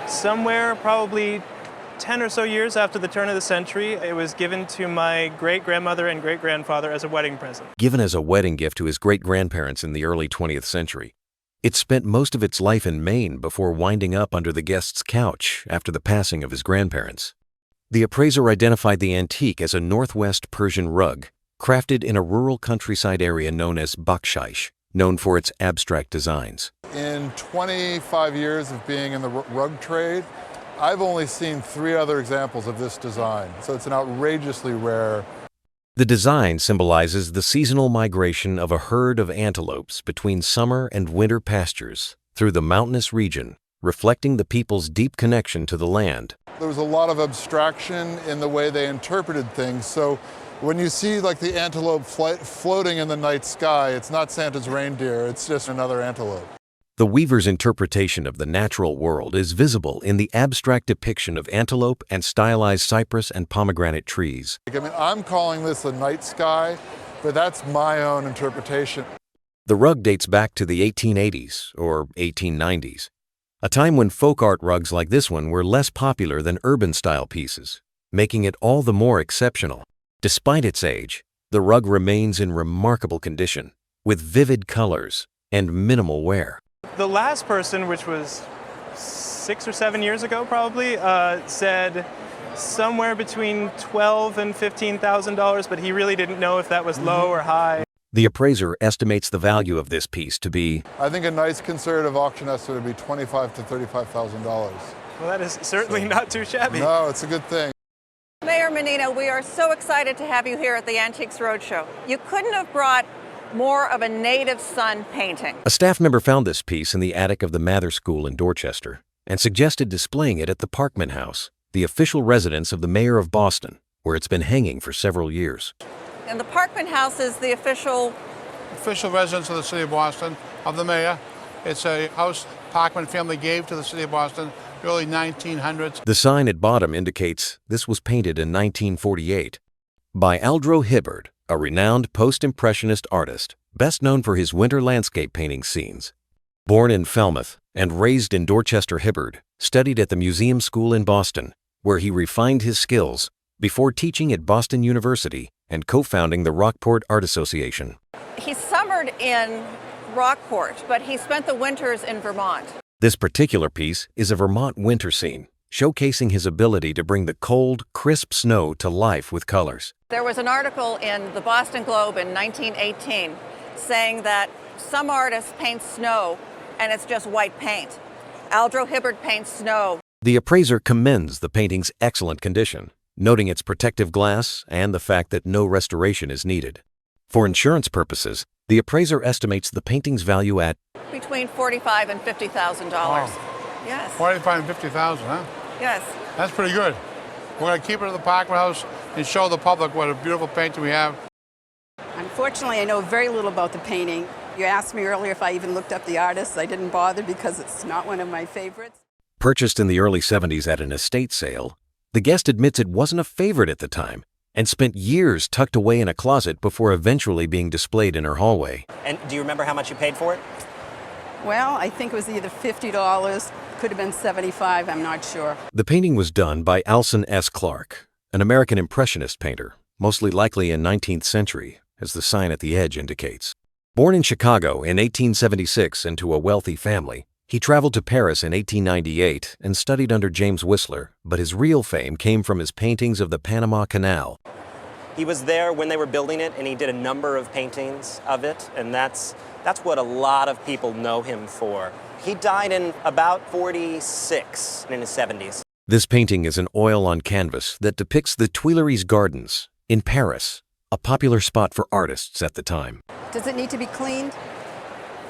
Somewhere probably 10 or so years after the turn of the century, it was given to my great-grandmother and great-grandfather as a wedding present. Given as a wedding gift to his great-grandparents in the early 20th century, it spent most of its life in Maine before winding up under the guest's couch after the passing of his grandparents. The appraiser identified the antique as a Northwest Persian rug, crafted in a rural countryside area known as bakshish, known for its abstract designs. In 25 years of being in the rug trade, I've only seen 3 other examples of this design, so it's an outrageously rare. The design symbolizes the seasonal migration of a herd of antelopes between summer and winter pastures through the mountainous region, reflecting the people's deep connection to the land. There was a lot of abstraction in the way they interpreted things, so when you see like the antelope floating in the night sky, it's not Santa's reindeer, it's just another antelope. The weaver's interpretation of the natural world is visible in the abstract depiction of antelope and stylized cypress and pomegranate trees. I mean, I'm calling this a night sky, but that's my own interpretation. The rug dates back to the 1880s or 1890s, a time when folk art rugs like this one were less popular than urban-style pieces, making it all the more exceptional. Despite its age, the rug remains in remarkable condition, with vivid colors and minimal wear. The last person, which was 6 or 7 years ago probably, said somewhere between $12,000 and $15,000, but he really didn't know if that was low or high. The appraiser estimates the value of this piece to be, I think a nice conservative auction estimate would be $25,000 to $35,000. Well, that is certainly not too shabby. No, it's a good thing. Mayor Menino, we are so excited to have you here at the Antiques Roadshow. You couldn't have brought more of a native son painting. A staff member found this piece in the attic of the Mather School in Dorchester and suggested displaying it at the Parkman House, the official residence of the mayor of Boston, where it's been hanging for several years. And the Parkman House is the official residence of the city of Boston, of the mayor. It's a house Parkman family gave to the city of Boston, early 1900s. The sign at bottom indicates this was painted in 1948 by Aldro Hibbard, a renowned post-impressionist artist, best known for his winter landscape painting scenes. Born in Falmouth and raised in Dorchester, Hibbard studied at the Museum School in Boston, where he refined his skills before teaching at Boston University and co-founding the Rockport Art Association. He summered in Rockport, but he spent the winters in Vermont. This particular piece is a Vermont winter scene, showcasing his ability to bring the cold, crisp snow to life with colors. There was an article in the Boston Globe in 1918 saying that some artists paint snow and it's just white paint. Aldro Hibbard paints snow. The appraiser commends the painting's excellent condition, noting its protective glass and the fact that no restoration is needed. For insurance purposes, the appraiser estimates the painting's value at between $45,000 and $50,000. Wow. Yes. $45,000 and $50,000, huh? Yes. That's pretty good. We're going to keep it at the Parkman House and show the public what a beautiful painting we have. Unfortunately, I know very little about the painting. You asked me earlier if I even looked up the artist. I didn't bother because it's not one of my favorites. Purchased in the early 70s at an estate sale, the guest admits it wasn't a favorite at the time and spent years tucked away in a closet before eventually being displayed in her hallway. And do you remember how much you paid for it? Well, I think it was either $50, could have been $75, I'm not sure. The painting was done by Alson S. Clark, an American Impressionist painter, mostly likely in 19th century, as the sign at the edge indicates. Born in Chicago in 1876 into a wealthy family, he traveled to Paris in 1898 and studied under James Whistler, but his real fame came from his paintings of the Panama Canal. He was there when they were building it, and he did a number of paintings of it, and that's what a lot of people know him for. He died in about 46, in his 70s. This painting is an oil on canvas that depicts the Tuileries Gardens in Paris, a popular spot for artists at the time. Does it need to be cleaned?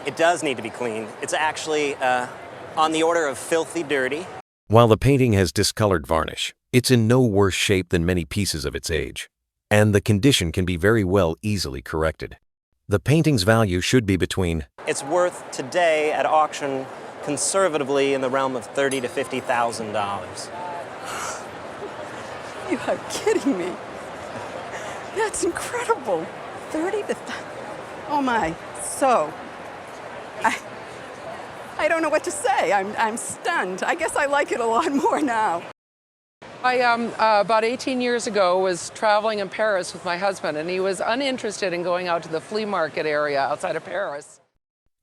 It does need to be cleaned. It's actually on the order of filthy dirty. While the painting has discolored varnish, it's in no worse shape than many pieces of its age, and the condition can be very well easily corrected. The painting's value should be between... It's worth today at auction conservatively in the realm of $30,000 to $50,000. You are kidding me. That's incredible. 30 to... Oh my. So, I I don't know what to say. I'm stunned. I guess I like it a lot more now. I about 18 years ago was traveling in Paris with my husband, and he was uninterested in going out to the flea market area outside of Paris.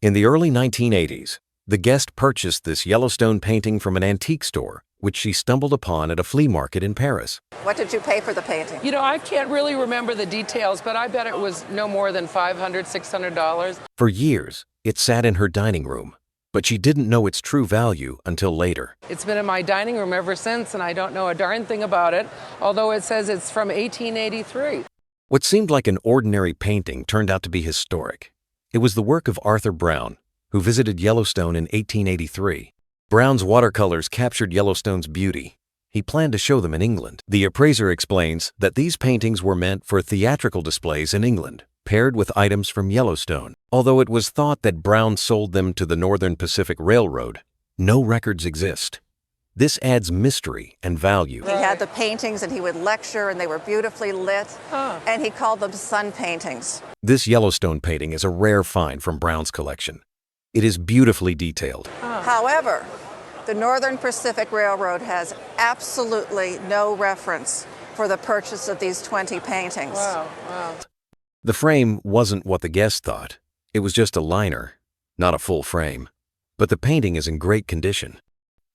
In the early 1980s, the guest purchased this Yellowstone painting from an antique store, which she stumbled upon at a flea market in Paris. What did you pay for the painting? You know, I can't really remember the details, but I bet it was no more than $500, $600. For years, it sat in her dining room, but she didn't know its true value until later. It's been in my dining room ever since, and I don't know a darn thing about it, although it says it's from 1883. What seemed like an ordinary painting turned out to be historic. It was the work of Arthur Brown, who visited Yellowstone in 1883. Brown's watercolors captured Yellowstone's beauty. He planned to show them in England. The appraiser explains that these paintings were meant for theatrical displays in England, paired with items from Yellowstone. Although it was thought that Brown sold them to the Northern Pacific Railroad, no records exist. This adds mystery and value. He had the paintings and he would lecture and they were beautifully lit, and he called them sun paintings. This Yellowstone painting is a rare find from Brown's collection. It is beautifully detailed. However, the Northern Pacific Railroad has absolutely no reference for the purchase of these 20 paintings. Wow. The frame wasn't what the guest thought. It was just a liner, not a full frame. But the painting is in great condition.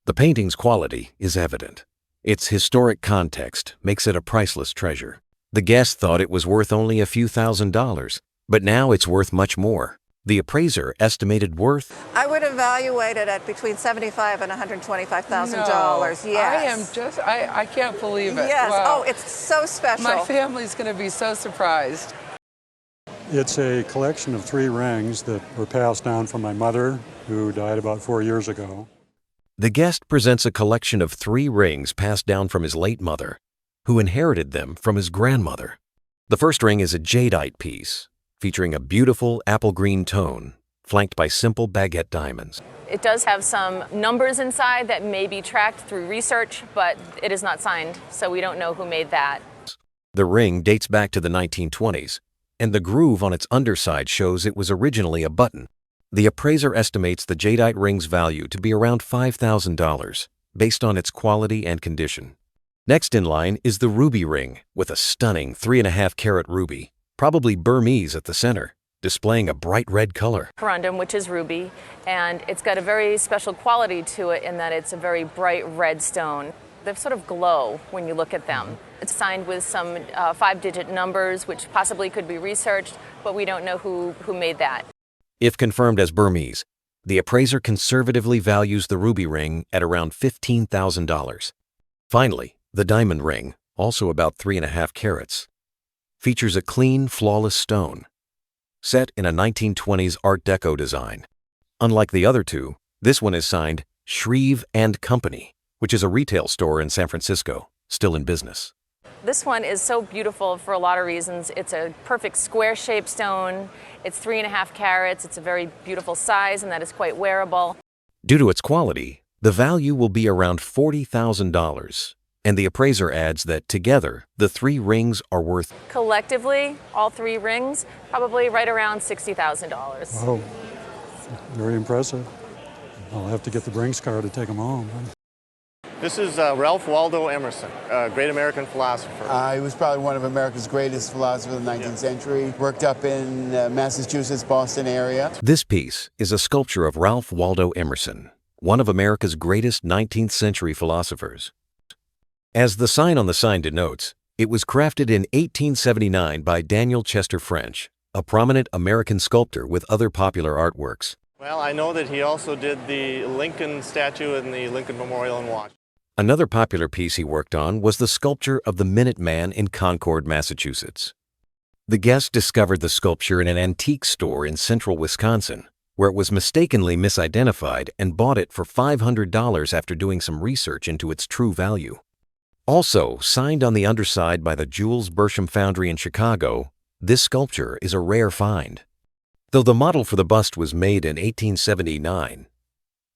The painting's quality is evident. Its historic context makes it a priceless treasure. The guest thought it was worth only a few $1,000s, but now it's worth much more. The appraiser estimated worth. I would evaluate it at between $75,000 and $125,000. No, Yes. I can't believe it. Yes. Wow. Oh, it's so special. My family's going to be so surprised. It's a collection of 3 rings that were passed down from my mother, who died about 4 years ago. The guest presents a collection of 3 rings passed down from his late mother, who inherited them from his grandmother. The first ring is a jadeite piece, featuring a beautiful apple green tone, flanked by simple baguette diamonds. It does have some numbers inside that may be tracked through research, but it is not signed, so we don't know who made that. The ring dates back to the 1920s, and the groove on its underside shows it was originally a button. The appraiser estimates the jadeite ring's value to be around $5,000, based on its quality and condition. Next in line is the ruby ring, with a stunning 3.5-carat ruby, probably Burmese at the center, displaying a bright red color. Corundum, which is ruby, and it's got a very special quality to it in that it's a very bright red stone. They sort of glow when you look at them. It's signed with some 5-digit numbers, which possibly could be researched, but we don't know who made that. If confirmed as Burmese, the appraiser conservatively values the ruby ring at around $15,000. Finally, the diamond ring, also about 3.5 carats, features a clean, flawless stone, set in a 1920s Art Deco design. Unlike the other 2, this one is signed Shreve and Company, which is a retail store in San Francisco, still in business. This one is so beautiful for a lot of reasons. It's a perfect square-shaped stone. It's 3.5 carats. It's a very beautiful size, and that is quite wearable. Due to its quality, the value will be around $40,000, and the appraiser adds that together, the 3 rings are worth. Collectively, all 3 rings, probably right around $60,000. Oh, very impressive. I'll have to get the Brinks car to take them home. This is Ralph Waldo Emerson, a great American philosopher. He was probably one of America's greatest philosophers of the 19th century. Worked up in Massachusetts, Boston area. This piece is a sculpture of Ralph Waldo Emerson, one of America's greatest 19th century philosophers. As the sign on the sign denotes, it was crafted in 1879 by Daniel Chester French, a prominent American sculptor with other popular artworks. Well, I know that he also did the Lincoln statue and the Lincoln Memorial in Washington. Another popular piece he worked on was the sculpture of the Minuteman in Concord, Massachusetts. The guest discovered the sculpture in an antique store in central Wisconsin, where it was mistakenly misidentified and bought it for $500 after doing some research into its true value. Also, signed on the underside by the Jules Bersham Foundry in Chicago, this sculpture is a rare find. Though the model for the bust was made in 1879,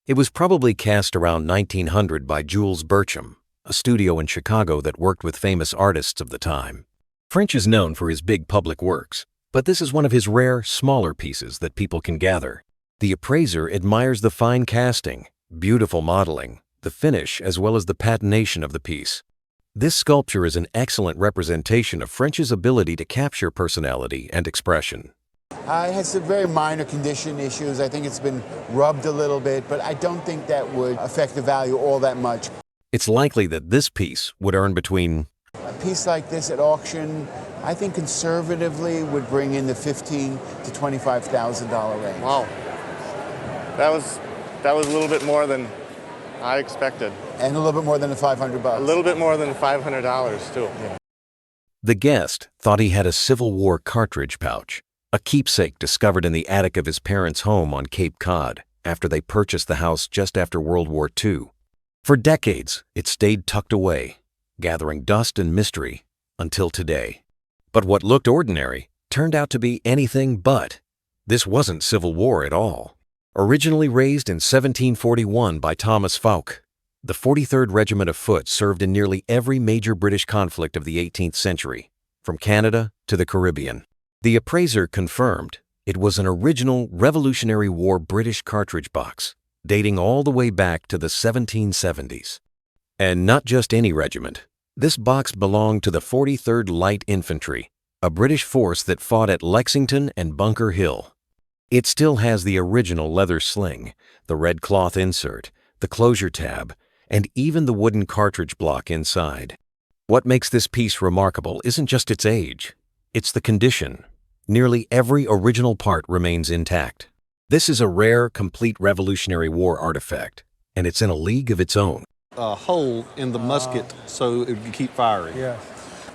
it was probably cast around 1900 by Jules Bersham, a studio in Chicago that worked with famous artists of the time. French is known for his big public works, but this is one of his rare, smaller pieces that people can gather. The appraiser admires the fine casting, beautiful modeling, the finish, as well as the patination of the piece. This sculpture is an excellent representation of French's ability to capture personality and expression. It has some very minor condition issues. I think it's been rubbed a little bit, but I don't think that would affect the value all that much. It's likely that this piece would earn between A piece like this at auction, I think conservatively would bring in the $15,000 to $25,000 range. Wow. That was a little bit more than I expected. And a little bit more than the $500. A little bit more than $500 too. Yeah. The guest thought he had a Civil War cartridge pouch, a keepsake discovered in the attic of his parents' home on Cape Cod after they purchased the house just after World War II. For decades, it stayed tucked away, gathering dust and mystery until today. But what looked ordinary turned out to be anything but. This wasn't Civil War at all. Originally raised in 1741 by Thomas Fouque, the 43rd Regiment of Foot served in nearly every major British conflict of the 18th century, from Canada to the Caribbean. The appraiser confirmed it was an original Revolutionary War British cartridge box, dating all the way back to the 1770s. And not just any regiment. This box belonged to the 43rd Light Infantry, a British force that fought at Lexington and Bunker Hill. It still has the original leather sling, the red cloth insert, the closure tab, and even the wooden cartridge block inside. What makes this piece remarkable isn't just its age, it's the condition. Nearly every original part remains intact. This is a rare, complete Revolutionary War artifact, and it's in a league of its own. A hole in the musket so it would keep firing. Yeah.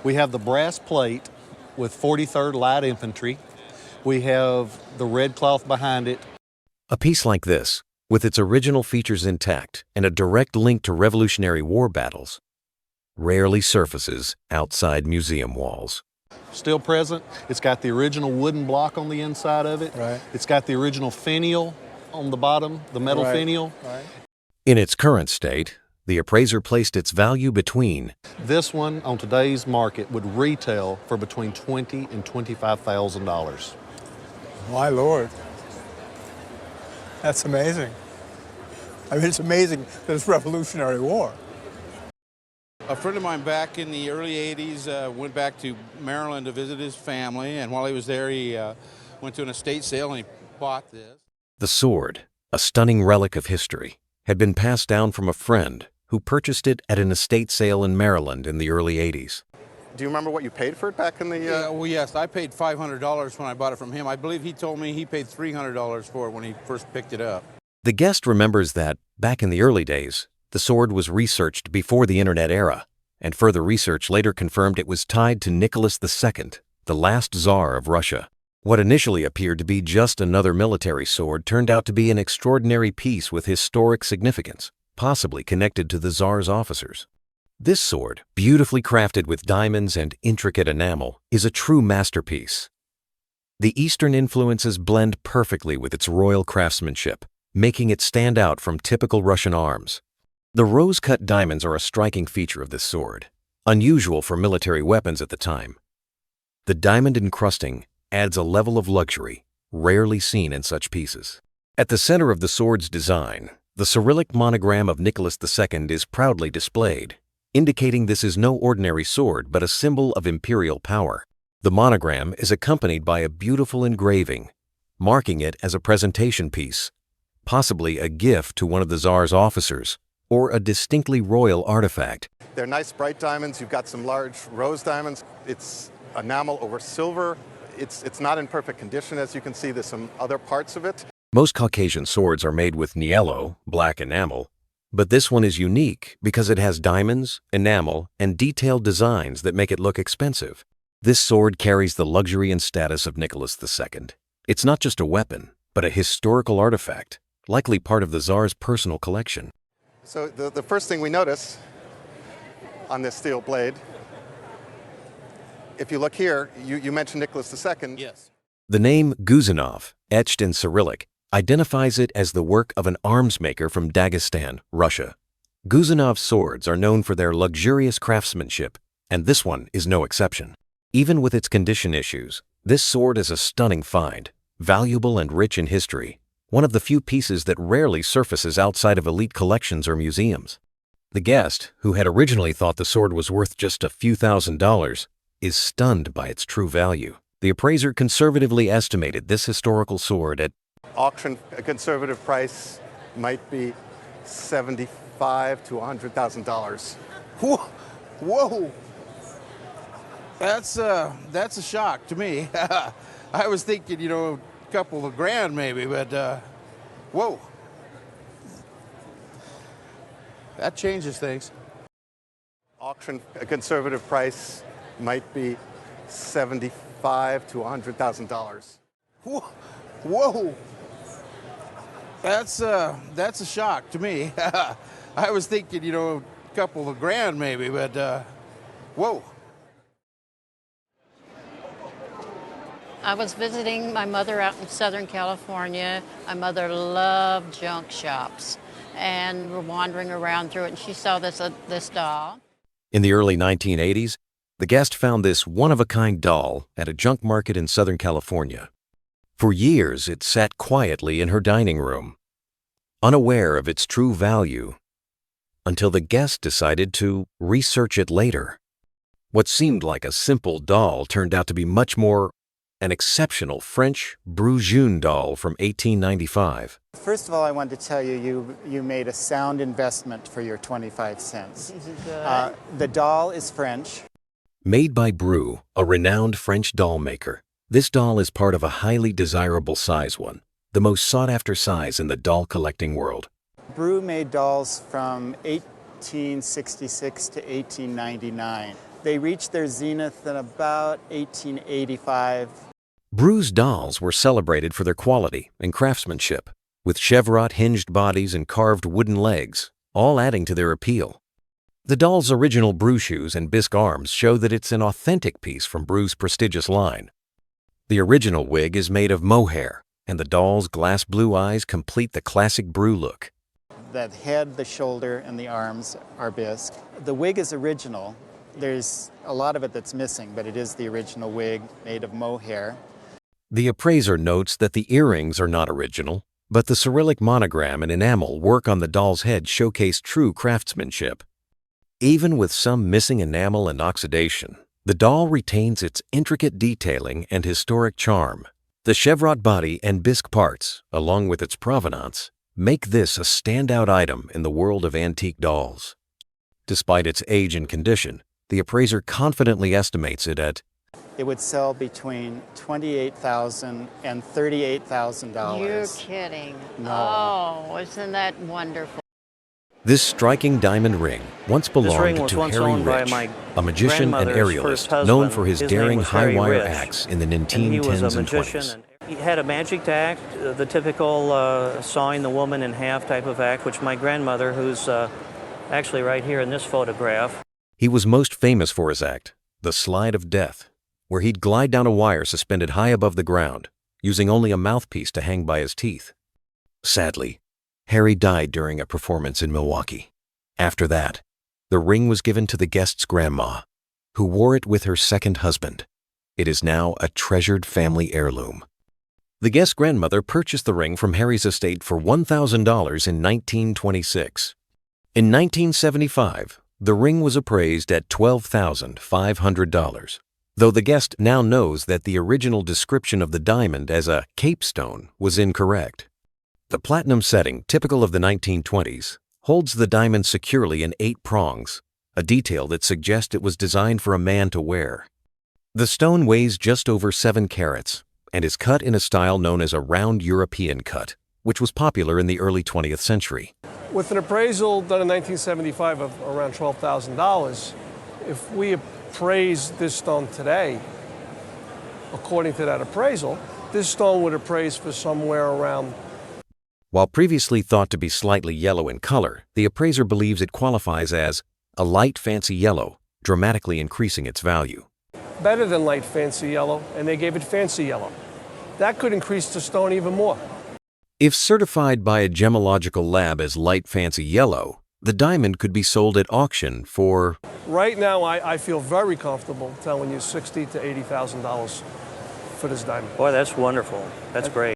We have the brass plate with 43rd Light Infantry. We have the red cloth behind it. A piece like this, with its original features intact and a direct link to Revolutionary War battles, rarely surfaces outside museum walls. Still present. It's got the original wooden block on the inside of it. Right. It's got the original finial on the bottom, the metal finial. Right. In its current state, the appraiser placed its value between. This one on today's market would retail for between $20,000 and $25,000. My Lord. That's amazing. I mean, it's amazing that it's Revolutionary War. A friend of mine back in the early 80s went back to Maryland to visit his family, and while he was there, he went to an estate sale and he bought this. The sword, a stunning relic of history, had been passed down from a friend who purchased it at an estate sale in Maryland in the early 80s. Do you remember what you paid for it back in the... Yeah, well, yes, I paid $500 when I bought it from him. I believe he told me he paid $300 for it when he first picked it up. The guest remembers that, back in the early days, the sword was researched before the Internet era, and further research later confirmed it was tied to Nicholas II, the last Tsar of Russia. What initially appeared to be just another military sword turned out to be an extraordinary piece with historic significance, possibly connected to the Tsar's officers. This sword, beautifully crafted with diamonds and intricate enamel, is a true masterpiece. The Eastern influences blend perfectly with its royal craftsmanship, making it stand out from typical Russian arms. The rose-cut diamonds are a striking feature of this sword, unusual for military weapons at the time. The diamond encrusting adds a level of luxury rarely seen in such pieces. At the center of the sword's design, the Cyrillic monogram of Nicholas II is proudly displayed, indicating this is no ordinary sword but a symbol of imperial power. The monogram is accompanied by a beautiful engraving, marking it as a presentation piece, possibly a gift to one of the Tsar's officers, or a distinctly royal artifact. They're nice bright diamonds. You've got some large rose diamonds. It's enamel over silver. It's not in perfect condition, as you can see. There's some other parts of it. Most Caucasian swords are made with niello, black enamel, but this one is unique because it has diamonds, enamel, and detailed designs that make it look expensive. This sword carries the luxury and status of Nicholas II. It's not just a weapon, but a historical artifact, likely part of the Tsar's personal collection. So the first thing we notice on this steel blade, if you look here, you mentioned Nicholas II. Yes. The name Guzanov, etched in Cyrillic, identifies it as the work of an arms maker from Dagestan, Russia. Guzanov's swords are known for their luxurious craftsmanship, and this one is no exception. Even with its condition issues, this sword is a stunning find, valuable and rich in history. one of the few pieces that rarely surfaces outside of elite collections or museums. The guest, who had originally thought the sword was worth just a few $1,000s, is stunned by its true value. The appraiser conservatively estimated this historical sword at Auction, a conservative price might be $75,000 to $100,000. Whoa! That's a shock to me. I was thinking, a couple of grand maybe, but whoa. That changes things. Auction, a conservative price might be $75,000 to $100,000. Whoa! That's a shock to me. I was thinking, a couple of grand maybe, but whoa. I was visiting my mother out in Southern California. My mother loved junk shops, and we're wandering around through it, and she saw this doll. In the early 1980s, the guest found this one-of-a-kind doll at a junk market in Southern California. For years, it sat quietly in her dining room, unaware of its true value, until the guest decided to research it later. What seemed like a simple doll turned out to be much more an exceptional French Brujon doll from 1895. First of all, I wanted to tell you, you made a sound investment for your 25 cents. The doll is French. Made by Bru, a renowned French doll maker, this doll is part of a highly desirable size one, the most sought-after size in the doll collecting world. Bru made dolls from 1866 to 1899. They reached their zenith in about 1885. Bru's dolls were celebrated for their quality and craftsmanship, with chevron hinged bodies and carved wooden legs, all adding to their appeal. The doll's original Bru shoes and bisque arms show that it's an authentic piece from Bru's prestigious line. The original wig is made of mohair, and the doll's glass blue eyes complete the classic Bru look. The head, the shoulder, and the arms are bisque. The wig is original. There's a lot of it that's missing, but it is the original wig made of mohair. The appraiser notes that the earrings are not original, but the Cyrillic monogram and enamel work on the doll's head showcase true craftsmanship. Even with some missing enamel and oxidation, the doll retains its intricate detailing and historic charm. The chevron body and bisque parts, along with its provenance, make this a standout item in the world of antique dolls. Despite its age and condition, the appraiser confidently estimates it at It would sell between $28,000 and $38,000. You're kidding. No. Oh, isn't that wonderful? This striking diamond ring once belonged to Harry Rich, a magician and aerialist known for his daring high-wire acts in the 1910s and 20s. He had a magic act, the typical sawing the woman in half type of act, which my grandmother, who's actually right here in this photograph. He was most famous for his act, the Slide of Death, where he'd glide down a wire suspended high above the ground, using only a mouthpiece to hang by his teeth. Sadly, Harry died during a performance in Milwaukee. After that, the ring was given to the guest's grandma, who wore it with her second husband. It is now a treasured family heirloom. The guest's grandmother purchased the ring from Harry's estate for $1,000 in 1926. In 1975, the ring was appraised at $12,500, though the guest now knows that the original description of the diamond as a capestone was incorrect. The platinum setting, typical of the 1920s, holds the diamond securely in 8 prongs, a detail that suggests it was designed for a man to wear. The stone weighs just over 7 carats and is cut in a style known as a round European cut, which was popular in the early 20th century. With an appraisal done in 1975 of around $12,000, if we appraise this stone today, according to that appraisal, this stone would appraise for somewhere around. While previously thought to be slightly yellow in color, the appraiser believes it qualifies as a light fancy yellow, dramatically increasing its value. Better than light fancy yellow, and they gave it fancy yellow. That could increase the stone even more. If certified by a gemological lab as light fancy yellow, the diamond could be sold at auction for... Right now, I feel very comfortable telling you $60,000 to $80,000 for this diamond. Boy, that's wonderful. That's great.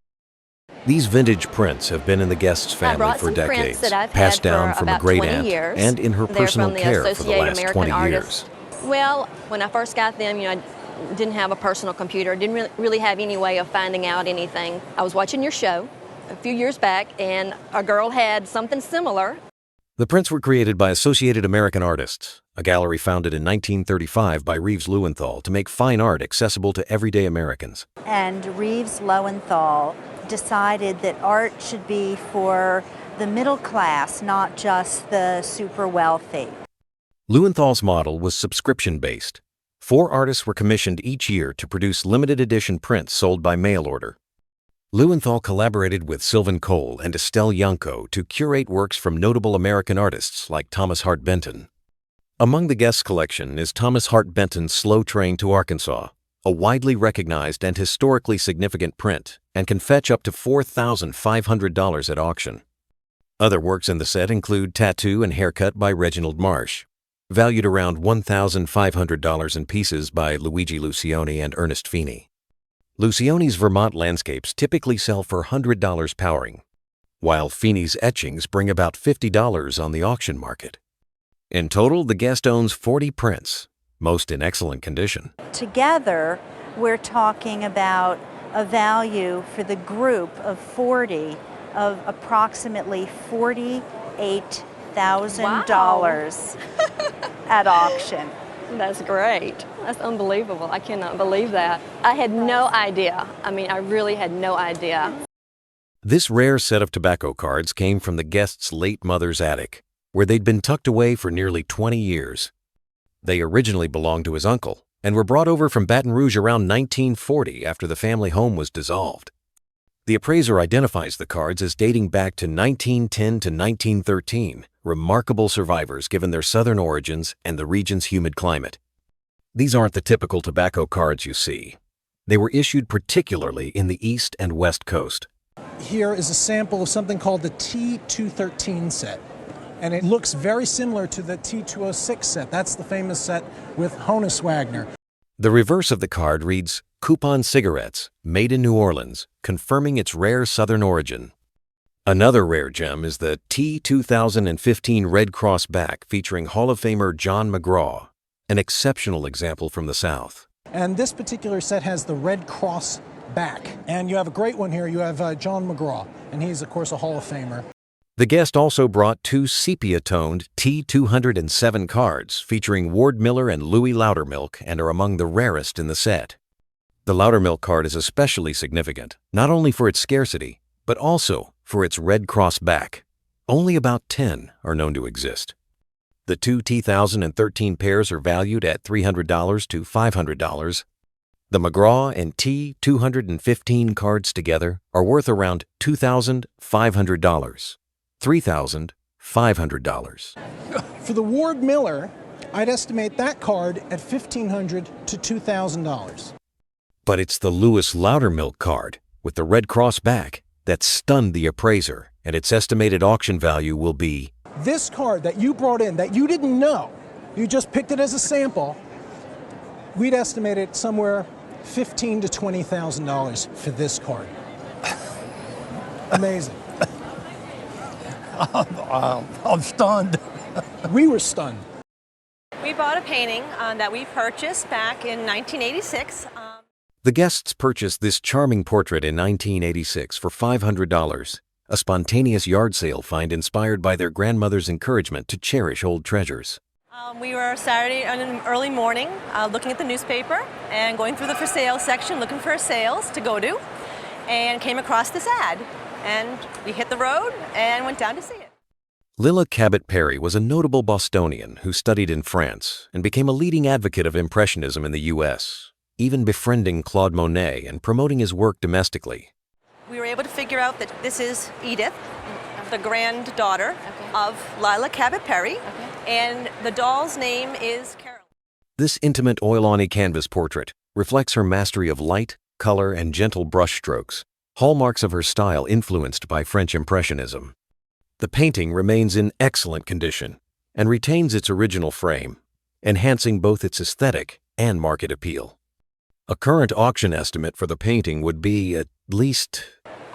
These vintage prints have been in the guest's I family brought for some prints decades, that I've passed had down for from a about great 20 aunt years. and in her They're personal from the care for the Associated last American 20 Artists. years. Well, when I first got them, I didn't have a personal computer. Didn't really have any way of finding out anything. I was watching your show a few years back, and a girl had something similar. The prints were created by Associated American Artists, a gallery founded in 1935 by Reeves Lowenthal to make fine art accessible to everyday Americans. And Reeves Lowenthal decided that art should be for the middle class, not just the super wealthy. Lewenthal's model was subscription-based. 4 artists were commissioned each year to produce limited edition prints sold by mail order. Lowenthal collaborated with Sylvan Cole and Estelle Yanko to curate works from notable American artists like Thomas Hart Benton. Among the guests' collection is Thomas Hart Benton's Slow Train to Arkansas, a widely recognized and historically significant print, and can fetch up to $4,500 at auction. Other works in the set include Tattoo and Haircut by Reginald Marsh, valued around $1,500 in pieces by Luigi Lucioni and Ernest Feeney. Lucioni's Vermont landscapes typically sell for $100 powering, while Feeney's etchings bring about $50 on the auction market. In total, the guest owns 40 prints, most in excellent condition. Together, we're talking about a value for the group of 40 of approximately $48,000 at auction. That's great. That's unbelievable. I cannot believe that. I had no idea. I really had no idea. This rare set of tobacco cards came from the guest's late mother's attic, where they'd been tucked away for nearly 20 years. They originally belonged to his uncle and were brought over from Baton Rouge around 1940 after the family home was dissolved. The appraiser identifies the cards as dating back to 1910 to 1913, remarkable survivors given their southern origins and the region's humid climate. These aren't the typical tobacco cards you see. They were issued particularly in the East and West Coast. Here is a sample of something called the T213 set. And it looks very similar to the T206 set. That's the famous set with Honus Wagner. The reverse of the card reads, Coupon Cigarettes, made in New Orleans, confirming its rare southern origin. Another rare gem is the T2015 Red Cross back featuring Hall of Famer John McGraw, an exceptional example from the South. And this particular set has the Red Cross back. And you have a great one here. You have John McGraw, and he's, of course, a Hall of Famer. The guest also brought 2 sepia-toned T207 cards featuring Ward Miller and Louis Loudermilk and are among the rarest in the set. The Loudermilk card is especially significant, not only for its scarcity, but also for its Red Cross back. Only about 10 are known to exist. The 2 T1013 pairs are valued at $300 to $500. The McGraw and T215 cards together are worth around $2,500. $3,500. For the Ward Miller, I'd estimate that card at $1,500 to $2,000. But it's the Louis Loudermilk card with the Red Cross back that stunned the appraiser, and its estimated auction value will be... This card that you brought in that you didn't know, you just picked it as a sample, we'd estimate it somewhere $15,000 to $20,000 for this card. Amazing. I'm stunned. We were stunned. We bought a painting that we purchased back in 1986. The guests purchased this charming portrait in 1986 for $500, a spontaneous yard sale find inspired by their grandmother's encouragement to cherish old treasures. We were Saturday in an early morning looking at the newspaper and going through the for sale section looking for sales to go to, and came across this ad. And we hit the road and went down to see it. Lilla Cabot Perry was a notable Bostonian who studied in France and became a leading advocate of Impressionism in the U.S., even befriending Claude Monet and promoting his work domestically. We were able to figure out that this is Edith, the granddaughter of Lilla Cabot Perry, and the doll's name is Carol. This intimate oil-on canvas portrait reflects her mastery of light, color, and gentle brush strokes, hallmarks of her style influenced by French Impressionism. The painting remains in excellent condition and retains its original frame, enhancing both its aesthetic and market appeal. A current auction estimate for the painting would be at least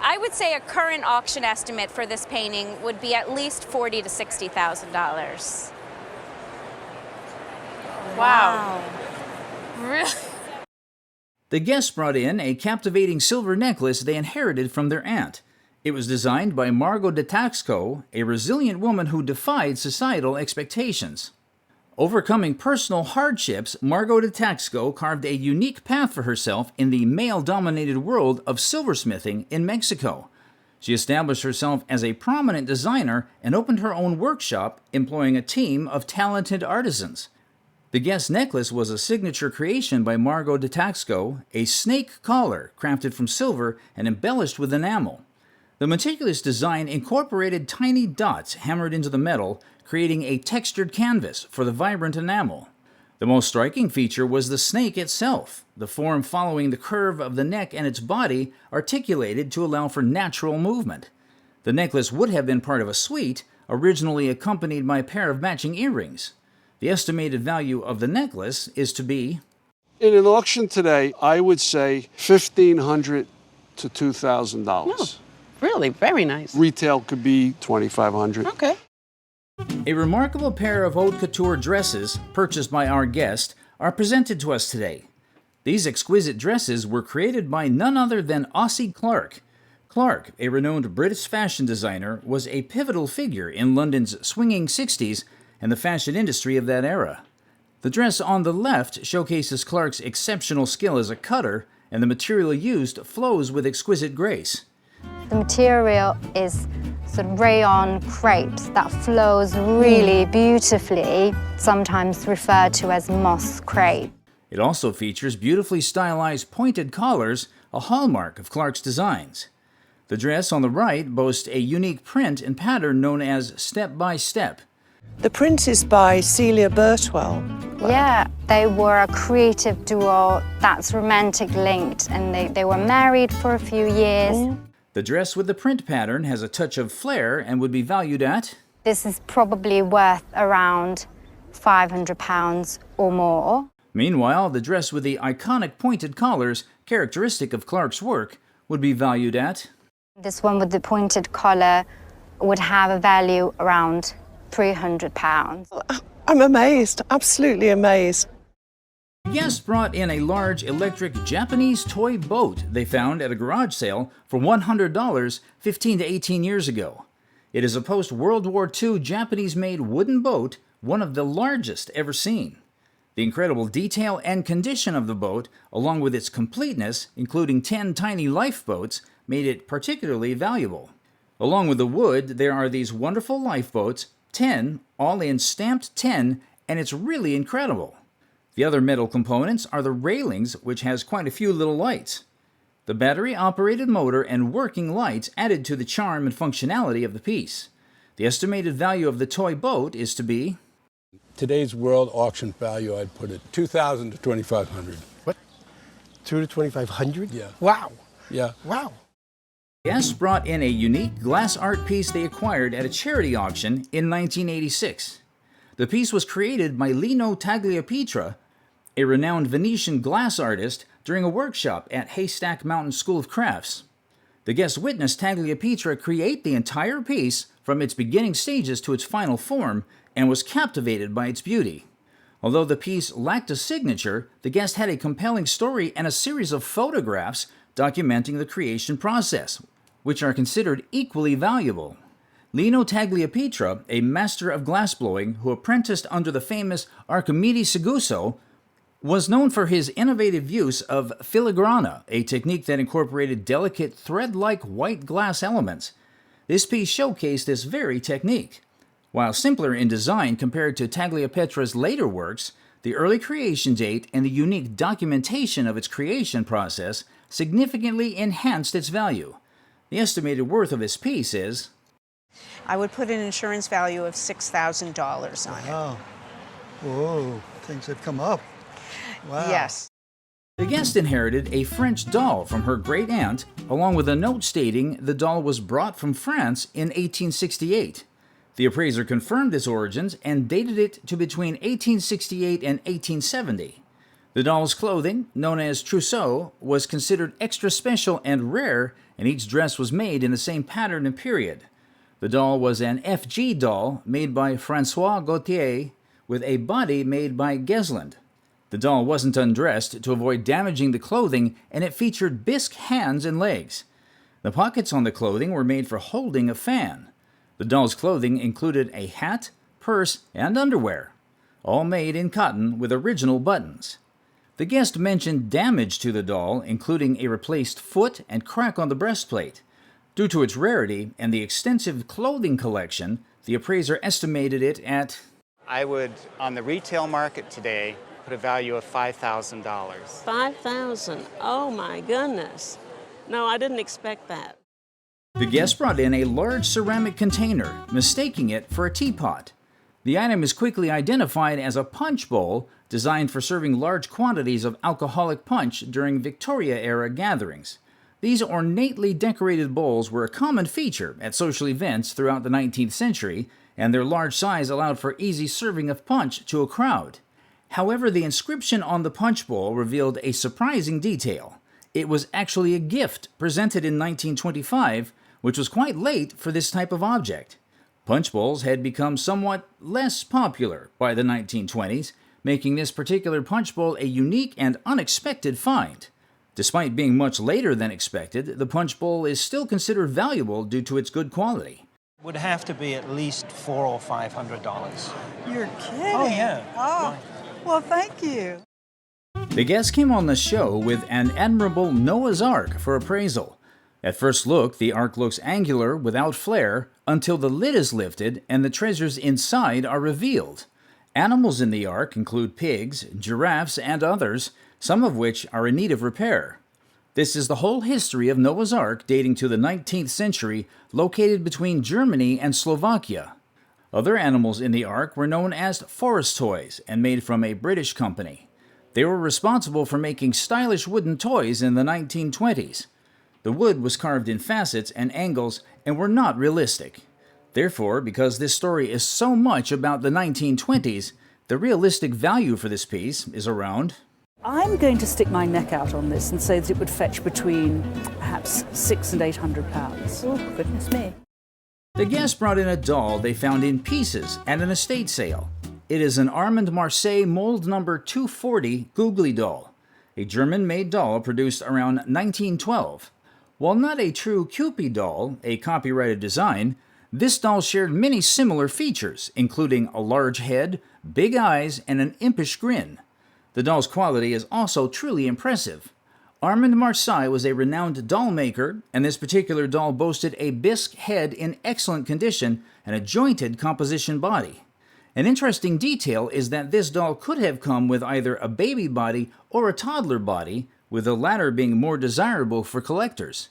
I would say a current auction estimate for this painting would be at least $40,000 to $60,000. Wow. Really? The guests brought in a captivating silver necklace they inherited from their aunt. It was designed by Margot de Taxco, a resilient woman who defied societal expectations. Overcoming personal hardships, Margot de Taxco carved a unique path for herself in the male-dominated world of silversmithing in Mexico. She established herself as a prominent designer and opened her own workshop, employing a team of talented artisans. The guest necklace was a signature creation by Margot de Taxco, a snake collar crafted from silver and embellished with enamel. The meticulous design incorporated tiny dots hammered into the metal, creating a textured canvas for the vibrant enamel. The most striking feature was the snake itself, the form following the curve of the neck and its body articulated to allow for natural movement. The necklace would have been part of a suite, originally accompanied by a pair of matching earrings. The estimated value of the necklace is to be... In an auction today, I would say $1,500 to $2,000. Oh, really? Very nice. Retail could be $2,500. Okay. A remarkable pair of haute couture dresses, purchased by our guest, are presented to us today. These exquisite dresses were created by none other than Ossie Clark. Clark, a renowned British fashion designer, was a pivotal figure in London's swinging 60s and the fashion industry of that era. The dress on the left showcases Clark's exceptional skill as a cutter, and the material used flows with exquisite grace. The material is sort of rayon crepes that flows really beautifully, sometimes referred to as moss crepe. It also features beautifully stylized pointed collars, a hallmark of Clark's designs. The dress on the right boasts a unique print and pattern known as Step by Step. The print is by Celia Birtwell. Yeah, they were a creative duo that's romantic linked, and they were married for a few years. The dress with the print pattern has a touch of flair and would be valued at... This is probably worth around £500 or more. Meanwhile, the dress with the iconic pointed collars, characteristic of Clark's work, would be valued at... This one with the pointed collar would have a value around £300. I'm amazed, absolutely amazed. Guests brought in a large electric Japanese toy boat they found at a garage sale for $100 15 to 18 years ago. It is a post-World War II Japanese-made wooden boat, one of the largest ever seen. The incredible detail and condition of the boat, along with its completeness, including 10 tiny lifeboats, made it particularly valuable. Along with the wood, there are these wonderful lifeboats, 10, all in stamped 10, and it's really incredible. The other metal components are the railings, which has quite a few little lights. The battery-operated motor and working lights added to the charm and functionality of the piece. The estimated value of the toy boat is to be... Today's world auction value, I'd put it $2,000 to $2,500. What? $2,000 to $2,500? Yeah. Wow. Yeah. Wow. Guests brought in a unique glass art piece they acquired at a charity auction in 1986. The piece was created by Lino Tagliapietra, a renowned Venetian glass artist, during a workshop at Haystack Mountain School of Crafts. The guests witnessed Tagliapietra create the entire piece from its beginning stages to its final form and was captivated by its beauty. Although the piece lacked a signature, the guest had a compelling story and a series of photographs documenting the creation process, which are considered equally valuable. Lino Tagliapietra, a master of glassblowing who apprenticed under the famous Archimedes Seguso, was known for his innovative use of filigrana, a technique that incorporated delicate thread-like white glass elements. This piece showcased this very technique. While simpler in design compared to Tagliapietra's later works, the early creation date and the unique documentation of its creation process significantly enhanced its value. The estimated worth of this piece is... I would put an insurance value of $6,000 on it. Wow. Whoa, things have come up. Wow. Yes. The guest inherited a French doll from her great-aunt, along with a note stating the doll was brought from France in 1868. The appraiser confirmed its origins and dated it to between 1868 and 1870. The doll's clothing, known as trousseau, was considered extra special and rare, and each dress was made in the same pattern and period. The doll was an FG doll made by François Gautier with a body made by Gesland. The doll wasn't undressed to avoid damaging the clothing, and it featured bisque hands and legs. The pockets on the clothing were made for holding a fan. The doll's clothing included a hat, purse, and underwear, all made in cotton with original buttons. The guest mentioned damage to the doll, including a replaced foot and crack on the breastplate. Due to its rarity and the extensive clothing collection, the appraiser estimated it at, I would, on the retail market today, put a value of $5,000. $5,000. Oh my goodness. No, I didn't expect that. The guest brought in a large ceramic container, mistaking it for a teapot. The item is quickly identified as a punch bowl designed for serving large quantities of alcoholic punch during Victoria-era gatherings. These ornately decorated bowls were a common feature at social events throughout the 19th century, and their large size allowed for easy serving of punch to a crowd. However, the inscription on the punch bowl revealed a surprising detail. It was actually a gift presented in 1925, which was quite late for this type of object. Punch bowls had become somewhat less popular by the 1920s, making this particular punch bowl a unique and unexpected find. Despite being much later than expected, the punch bowl is still considered valuable due to its good quality. Would have to be at least $400 or $500. You're kidding? Oh, yeah. Oh, well, thank you. The guest came on the show with an admirable Noah's Ark for appraisal. At first look, the Ark looks angular without flair until the lid is lifted and the treasures inside are revealed. Animals in the Ark include pigs, giraffes, and others, some of which are in need of repair. This is the whole history of Noah's Ark dating to the 19th century, located between Germany and Slovakia. Other animals in the Ark were known as forest toys and made from a British company. They were responsible for making stylish wooden toys in the 1920s. The wood was carved in facets and angles and were not realistic. Therefore, because this story is so much about the 1920s, the realistic value for this piece is around... I'm going to stick my neck out on this and say that it would fetch between perhaps £600 and £800. Oh, goodness me. The guest brought in a doll they found in pieces at an estate sale. It is an Armand Marseille mold number 240 googly doll, a German-made doll produced around 1912. While not a true Cupid doll, a copyrighted design, this doll shared many similar features, including a large head, big eyes, and an impish grin. The doll's quality is also truly impressive. Armand Marseille was a renowned doll maker, and this particular doll boasted a bisque head in excellent condition and a jointed composition body. An interesting detail is that this doll could have come with either a baby body or a toddler body, with the latter being more desirable for collectors.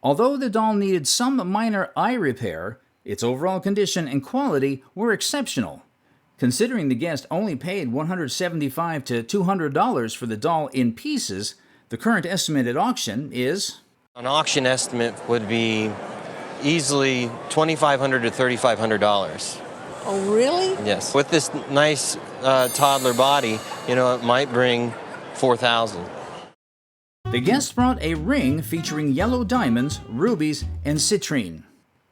Although the doll needed some minor eye repair, its overall condition and quality were exceptional. Considering the guest only paid $175 to $200 for the doll in pieces, the current estimate at auction is... An auction estimate would be easily $2,500 to $3,500. Oh, really? Yes. With this nice toddler body, it might bring $4,000. The guest brought a ring featuring yellow diamonds, rubies, and citrine.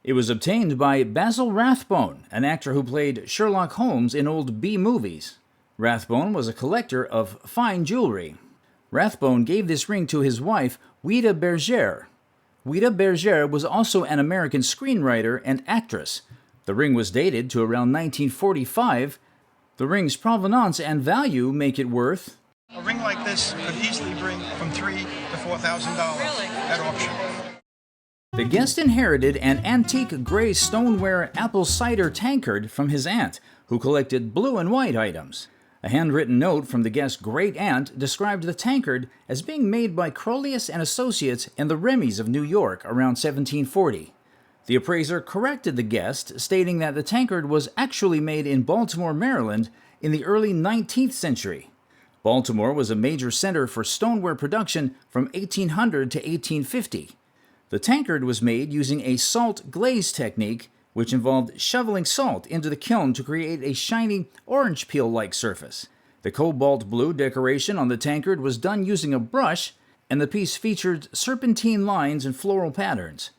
It was obtained by Basil Rathbone, an actor who played Sherlock Holmes in old B movies. Rathbone was a collector of fine jewelry. Rathbone gave this ring to his wife, Ouida Bergère. Ouida Bergère was also an American screenwriter and actress. The ring was dated to around 1945. The ring's provenance and value make it worth... A ring like this could easily bring from $3,000 to $4,000 at auction. The guest inherited an antique gray stoneware apple cider tankard from his aunt, who collected blue and white items. A handwritten note from the guest's great-aunt described the tankard as being made by Crolius and Associates and the Remys of New York around 1740. The appraiser corrected the guest, stating that the tankard was actually made in Baltimore, Maryland, in the early 19th century. Baltimore was a major center for stoneware production from 1800 to 1850. The tankard was made using a salt glaze technique, which involved shoveling salt into the kiln to create a shiny orange peel-like surface. The cobalt blue decoration on the tankard was done using a brush, and the piece featured serpentine lines and floral patterns.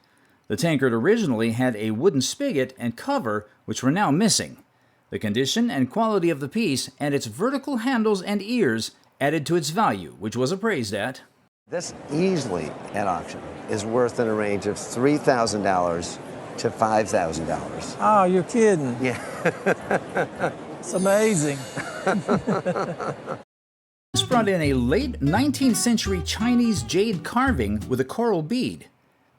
The tankard originally had a wooden spigot and cover, which were now missing. The condition and quality of the piece and its vertical handles and ears added to its value, which was appraised at. This easily at auction is worth in a range of $3,000 to $5,000. Oh, you're kidding. Yeah. It's amazing. This brought in a late 19th century Chinese jade carving with a coral bead.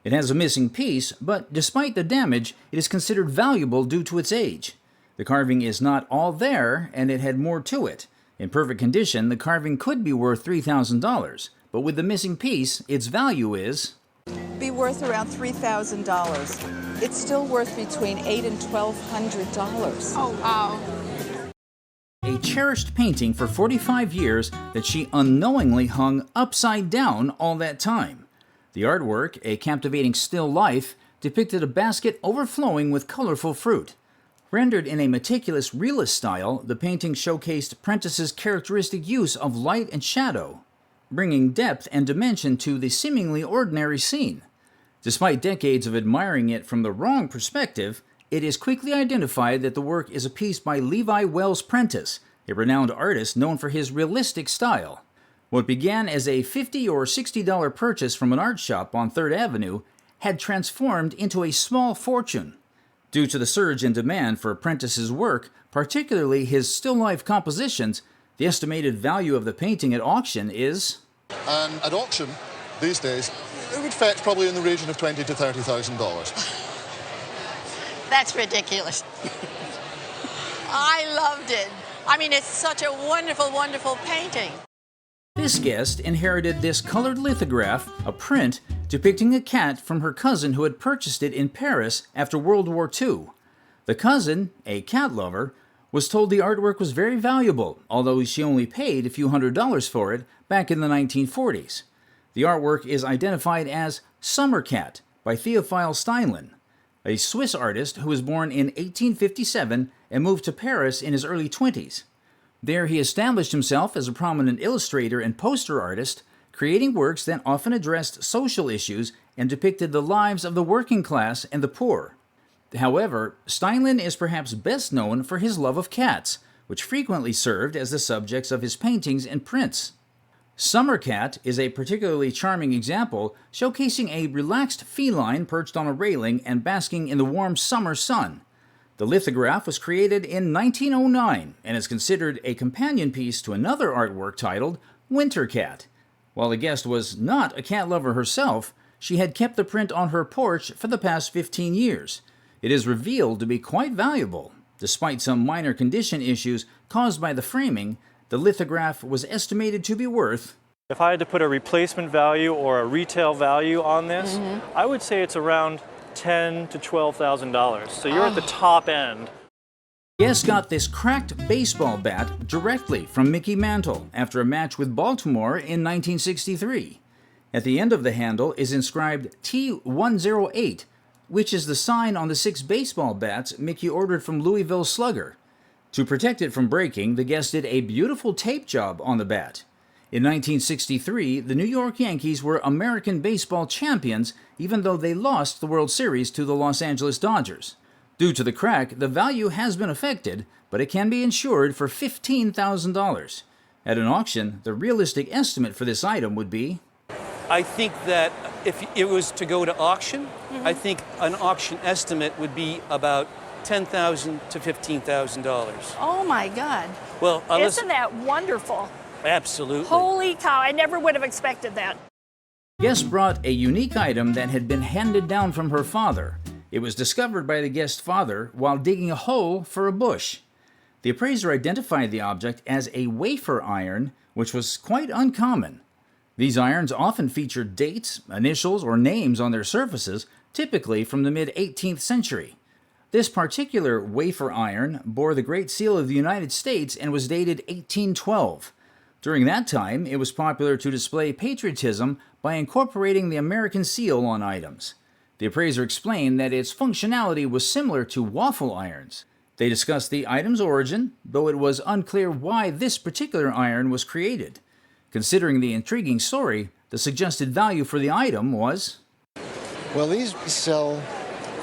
It has a missing piece, but despite the damage, it is considered valuable due to its age. The carving is not all there, and it had more to it. In perfect condition, the carving could be worth $3,000, but with the missing piece, its value is... be worth around $3,000. It's still worth between $800 and $1,200. Oh, wow. A cherished painting for 45 years that she unknowingly hung upside down all that time. The artwork, a captivating still life, depicted a basket overflowing with colorful fruit. Rendered in a meticulous realist style, the painting showcased Prentice's characteristic use of light and shadow, bringing depth and dimension to the seemingly ordinary scene. Despite decades of admiring it from the wrong perspective, it is quickly identified that the work is a piece by Levi Wells Prentice, a renowned artist known for his realistic style. What began as a $50 or $60 purchase from an art shop on 3rd Avenue had transformed into a small fortune. Due to the surge in demand for Prentice's work, particularly his still-life compositions, the estimated value of the painting at auction is... And at auction, these days, it would fetch probably in the region of $20,000 to $30,000. That's ridiculous. I loved it. I mean, it's such a wonderful, wonderful painting. This guest inherited this colored lithograph, a print, depicting a cat from her cousin who had purchased it in Paris after World War II. The cousin, a cat lover, was told the artwork was very valuable, although she only paid a few $100s for it back in the 1940s. The artwork is identified as Summer Cat by Theophile Steinlen, a Swiss artist who was born in 1857 and moved to Paris in his early 20s. There he established himself as a prominent illustrator and poster artist, creating works that often addressed social issues and depicted the lives of the working class and the poor. However, Steinlen is perhaps best known for his love of cats, which frequently served as the subjects of his paintings and prints. Summer Cat is a particularly charming example, showcasing a relaxed feline perched on a railing and basking in the warm summer sun. The lithograph was created in 1909 and is considered a companion piece to another artwork titled Winter Cat. While the guest was not a cat lover herself, she had kept the print on her porch for the past 15 years. It is revealed to be quite valuable. Despite some minor condition issues caused by the framing, the lithograph was estimated to be worth... If I had to put a replacement value or a retail value on this, I would say it's around $10,000 to $12,000. So you're at the top end. Guest got this cracked baseball bat directly from Mickey Mantle after a match with Baltimore in 1963. At the end of the handle is inscribed T108, which is the sign on the 6 baseball bats Mickey ordered from Louisville Slugger. To protect it from breaking, the guest did a beautiful tape job on the bat. In 1963, the New York Yankees were American baseball champions, even though they lost the World Series to the Los Angeles Dodgers. Due to the crack, the value has been affected, but it can be insured for $15,000. At an auction, the realistic estimate for this item would be... I think that if it was to go to auction, I think an auction estimate would be about $10,000 to $15,000. Oh my God. Well, isn't that wonderful? Absolutely. Holy cow, I never would have expected that. Guest brought a unique item that had been handed down from her father. It was discovered by the guest's father while digging a hole for a bush. The appraiser identified the object as a wafer iron, which was quite uncommon. These irons often featured dates, initials, or names on their surfaces, typically from the mid-18th century. This particular wafer iron bore the Great Seal of the United States and was dated 1812. During that time, it was popular to display patriotism by incorporating the American seal on items. The appraiser explained that its functionality was similar to waffle irons. They discussed the item's origin, though it was unclear why this particular iron was created. Considering the intriguing story, the suggested value for the item was... Well, these sell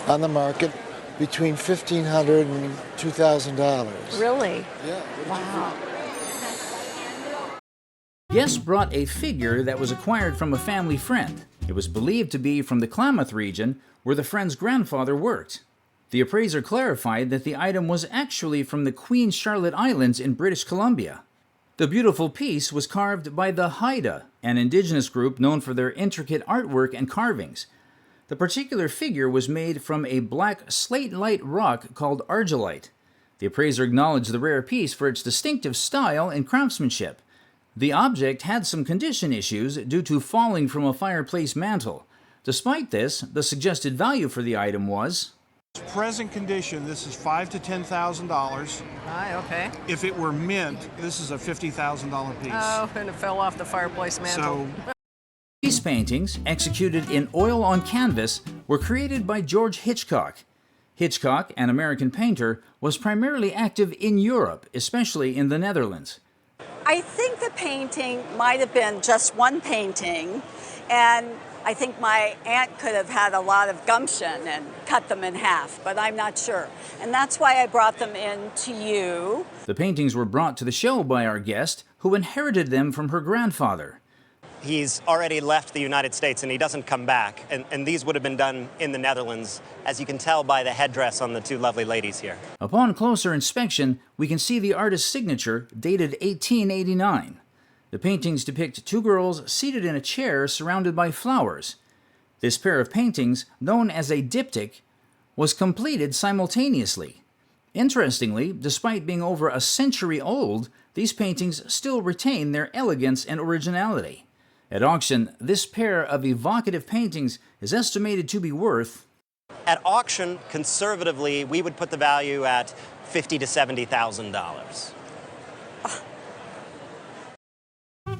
on the market between $1,500 and $2,000. Really? Yeah. Wow. Guests brought a figure that was acquired from a family friend. It was believed to be from the Klamath region, where the friend's grandfather worked. The appraiser clarified that the item was actually from the Queen Charlotte Islands in British Columbia. The beautiful piece was carved by the Haida, an indigenous group known for their intricate artwork and carvings. The particular figure was made from a black slate-light rock called argillite. The appraiser acknowledged the rare piece for its distinctive style and craftsmanship. The object had some condition issues due to falling from a fireplace mantel. Despite this, the suggested value for the item was... Present condition, this is $5,000 to $10,000. Aye, okay. If it were mint, this is a $50,000 piece. Oh, and it fell off the fireplace mantle. These paintings, executed in oil on canvas, were created by George Hitchcock. Hitchcock, an American painter, was primarily active in Europe, especially in the Netherlands. I think the painting might have been just one painting, and I think my aunt could have had a lot of gumption and cut them in half, but I'm not sure. And that's why I brought them in to you. The paintings were brought to the show by our guest, who inherited them from her grandfather. He's already left the United States and he doesn't come back. And these would have been done in the Netherlands, as you can tell by the headdress on the two lovely ladies here. Upon closer inspection, we can see the artist's signature, dated 1889. The paintings depict two girls seated in a chair surrounded by flowers. This pair of paintings, known as a diptych, was completed simultaneously. Interestingly, despite being over a century old, these paintings still retain their elegance and originality. At auction, this pair of evocative paintings is estimated to be worth... At auction, conservatively, we would put the value at $50,000 to $70,000.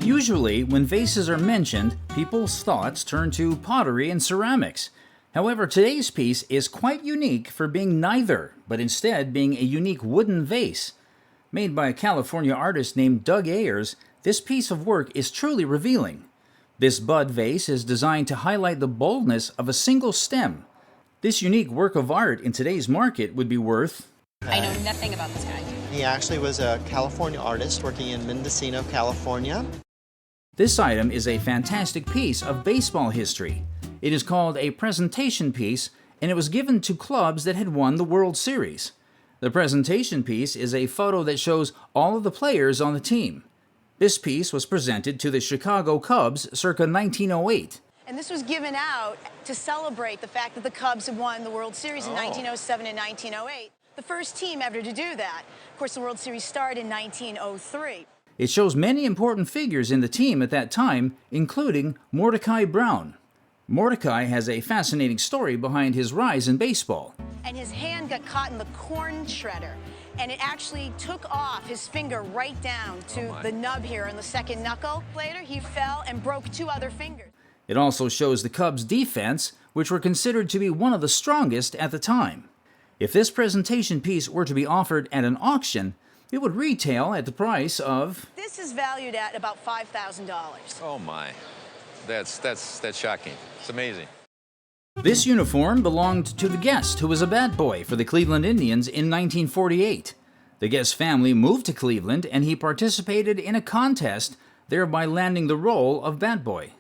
Usually, when vases are mentioned, people's thoughts turn to pottery and ceramics. However, today's piece is quite unique for being neither, but instead being a unique wooden vase. Made by a California artist named Doug Ayers, this piece of work is truly revealing. This bud vase is designed to highlight the boldness of a single stem. This unique work of art in today's market would be worth... I know nothing about this guy. He actually was a California artist working in Mendocino, California. This item is a fantastic piece of baseball history. It is called a presentation piece, and it was given to clubs that had won the World Series. The presentation piece is a photo that shows all of the players on the team. This piece was presented to the Chicago Cubs circa 1908. And this was given out to celebrate the fact that the Cubs had won the World Series in 1907 and 1908. The first team ever to do that. Of course, the World Series started in 1903. It shows many important figures in the team at that time, including Mordecai Brown. Mordecai has a fascinating story behind his rise in baseball. And his hand got caught in the corn shredder, and it actually took off his finger right down to the nub here on the second knuckle. Later, he fell and broke two other fingers. It also shows the Cubs' defense, which were considered to be one of the strongest at the time. If this presentation piece were to be offered at an auction, it would retail at the price of... This is valued at about $5,000. Oh my, that's shocking. It's amazing. This uniform belonged to the guest, who was a bat boy for the Cleveland Indians in 1948. The guest's family moved to Cleveland, and he participated in a contest, thereby landing the role of bat boy.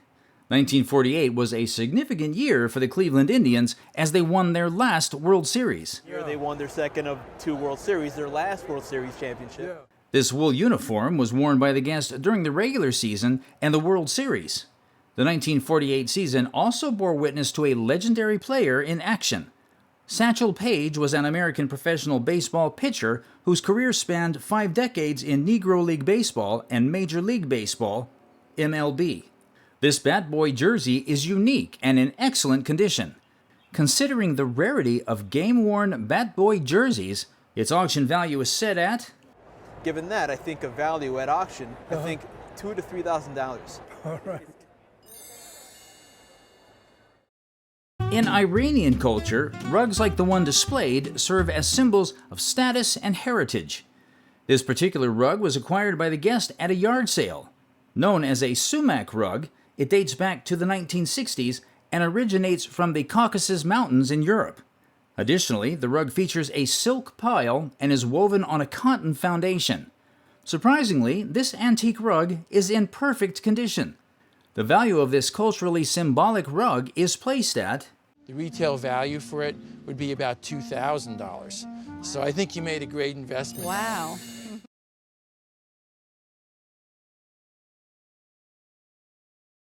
1948 was a significant year for the Cleveland Indians as they won their last World Series. Here they won their second of two World Series, their last World Series championship. This wool uniform was worn by the guest during the regular season and the World Series. The 1948 season also bore witness to a legendary player in action. Satchel Paige was an American professional baseball pitcher whose career spanned 5 decades in Negro League Baseball and Major League Baseball, MLB. This Bat Boy jersey is unique and in excellent condition. Considering the rarity of game-worn Bat Boy jerseys, its auction value is set at... Given that, I think a value at auction, I think $2,000 to $3,000. All right. In Iranian culture, rugs like the one displayed serve as symbols of status and heritage. This particular rug was acquired by the guest at a yard sale. Known as a sumac rug, it dates back to the 1960s and originates from the Caucasus Mountains in Europe. Additionally, the rug features a silk pile and is woven on a cotton foundation. Surprisingly, this antique rug is in perfect condition. The value of this culturally symbolic rug is placed at... The retail value for it would be about $2,000. So I think you made a great investment. Wow.